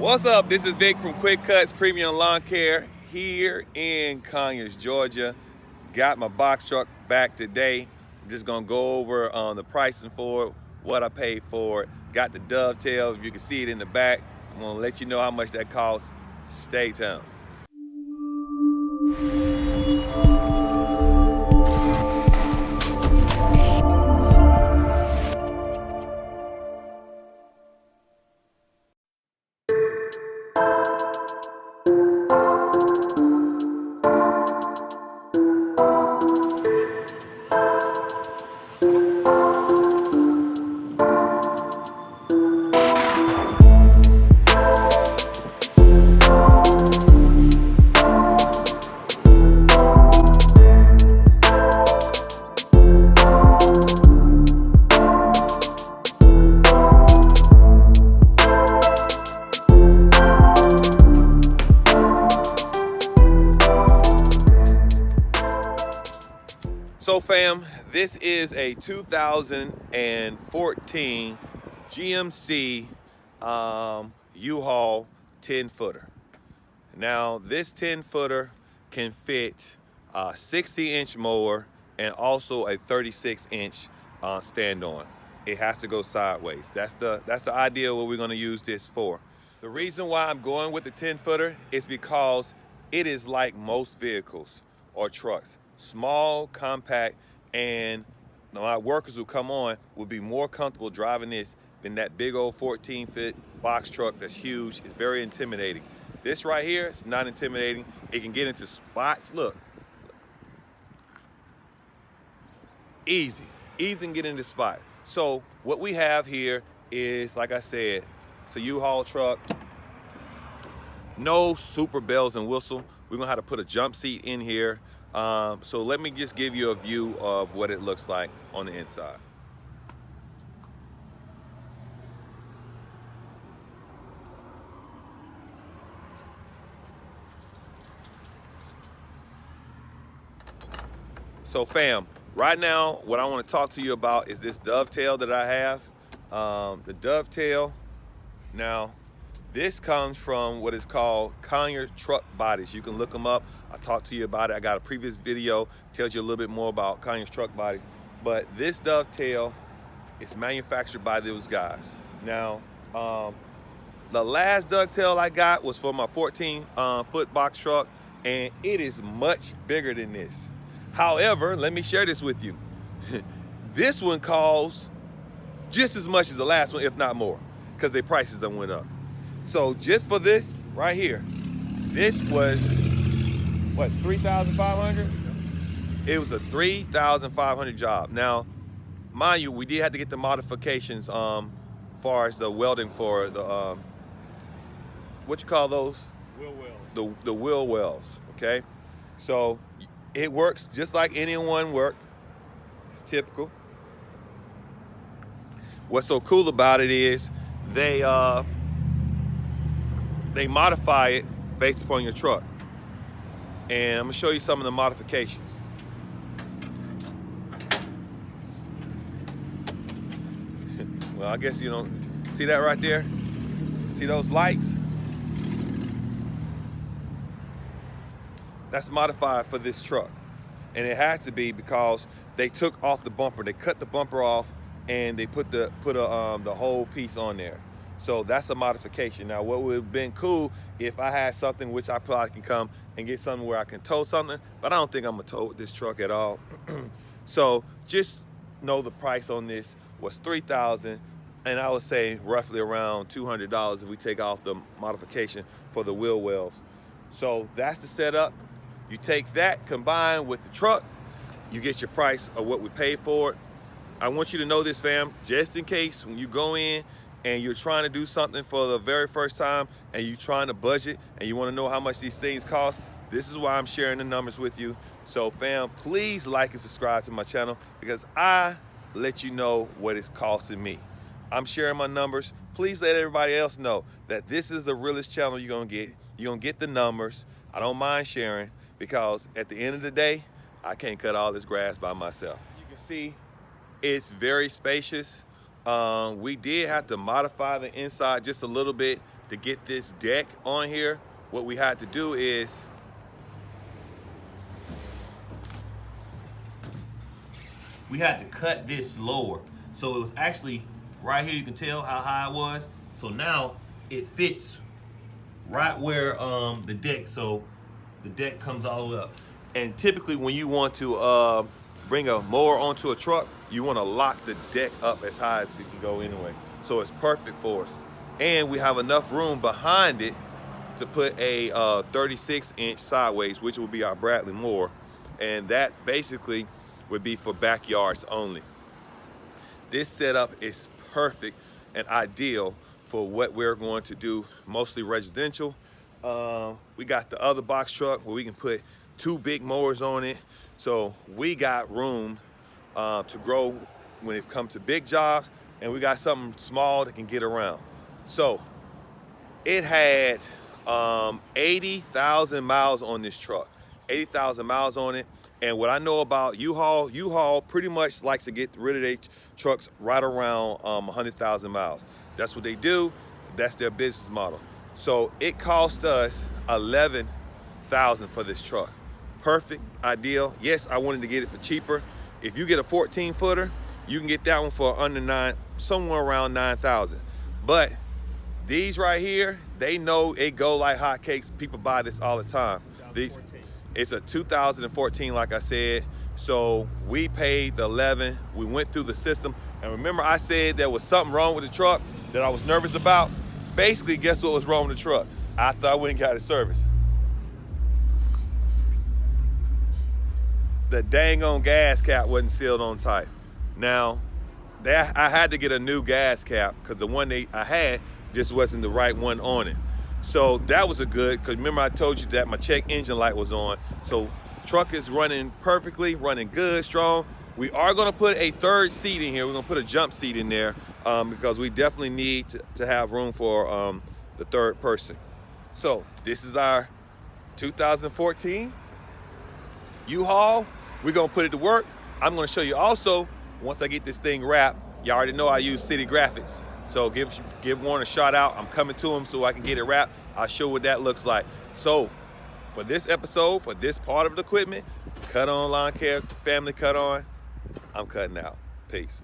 What's up? This is Vic from Quick Cutz Premium Lawn Care here in Conyers, Georgia. Got my box truck back today. I'm just gonna go over the pricing for it, what I paid for it. Got the Dovetail, if you can see it in the back. I'm gonna let you know how much that costs. Stay tuned. So fam, this is a 2014 GMC U-Haul 10-footer. Now this 10-footer can fit a 60-inch mower and also a 36-inch stand-on. It has to go sideways. That's the idea what we're gonna use this for. The reason why I'm going with the 10-footer is because it is like most vehicles or trucks. Small, compact, and my workers who come on will be more comfortable driving this than that big old 14-foot box truck that's huge. It's very intimidating. This right here, it's not intimidating. It can get into spots. Look. Easy and get into spot. So what we have here is, like I said, it's a U-Haul truck. No super bells and whistle. We're gonna have to put a jump seat in here. So let me just give you a view of what it looks like on the inside. So fam, right now, what I want to talk to you about is this Dovetail that I have. The Dovetail, now, this comes from what is called Conyers Truck Bodies. You can look them up. I talked to you about it. I got a previous video, tells you a little bit more about Conyers Truck Bodies. But this Dovetail is manufactured by those guys. Now, the last Dovetail I got was for my 14-foot box truck, and it is much bigger than this. However, let me share this with you. This one costs just as much as the last one, if not more, because their prices done went up. So just for this right here, this was, what, $3,500? It was a $3,500 job. Now, mind you, we did have to get the modifications far as the welding for the, what you call those? Wheel wells. The wheel wells, okay? So it works just like any one work. It's typical. What's so cool about it is they modify it based upon your truck. And I'm gonna show you some of the modifications. Well, I guess you don't see that right there? See those lights? That's modified for this truck. And it had to be because they took off the bumper. They cut the bumper off and they put the whole piece on there. So that's a modification. Now, what would have been cool if I had something which I probably can come and get something where I can tow something, but I don't think I'm gonna tow with this truck at all. So just know the price on this was $3,000, and I would say roughly around $200 if we take off the modification for the wheel wells. So that's the setup. You take that combined with the truck, you get your price of what we paid for it. I want you to know this, fam, just in case when you go in and you're trying to do something for the very first time and you're trying to budget and you want to know how much these things cost, this is why I'm sharing the numbers with you. So fam, please like and subscribe to my channel because I let you know what it's costing me. I'm sharing my numbers. Please let everybody else know that this is the realest channel you're gonna get. You're gonna get the numbers. I don't mind sharing because at the end of the day, I can't cut all this grass by myself. You can see it's very spacious. We did have to modify the inside just a little bit to get this deck on here, what we had to do is we had to cut this lower. So it was actually right here, you can tell how high it was. So now it fits right where the deck, so the deck comes all the way up. And typically when you want to bring a mower onto a truck, you want to lock the deck up as high as it can go anyway. So it's perfect for us. And we have enough room behind it to put a 36-inch sideways, which will be our Bradley mower. And that basically would be for backyards only. This setup is perfect and ideal for what we're going to do, mostly residential. We got the other box truck where we can put 2 big mowers on it. So we got room to grow when it comes to big jobs, and we got something small that can get around. So it had 80,000 miles on this truck, 80,000 miles on it. And what I know about U-Haul pretty much likes to get rid of their trucks right around 100,000 miles. That's what they do. That's their business model. So it cost us $11,000 for this truck. Perfect, ideal. Yes, I wanted to get it for cheaper. If you get a 14-footer, you can get that one for under somewhere around 9,000. But these right here, they know it go like hotcakes. People buy this all the time. It's a 2014, like I said. So we paid the 11. We went through the system. And remember I said there was something wrong with the truck that I was nervous about? Basically, guess what was wrong with the truck? I thought I went and got it serviced. The dang on gas cap wasn't sealed on tight. Now, I had to get a new gas cap because the one I had just wasn't the right one on it. So that was a good, because remember I told you that my check engine light was on. So truck is running perfectly, running good, strong. We are gonna put a 3rd seat in here. We're gonna put a jump seat in there because we definitely need to have room for the 3rd person. So this is our 2014 U-Haul. We're gonna put it to work. I'm gonna show you also, once I get this thing wrapped, you already know I use City Graphics. So give Warren a shout out. I'm coming to him so I can get it wrapped. I'll show what that looks like. So for this episode, for this part of the equipment, Cut On Lawn Care Family Cut On, I'm cutting out. Peace.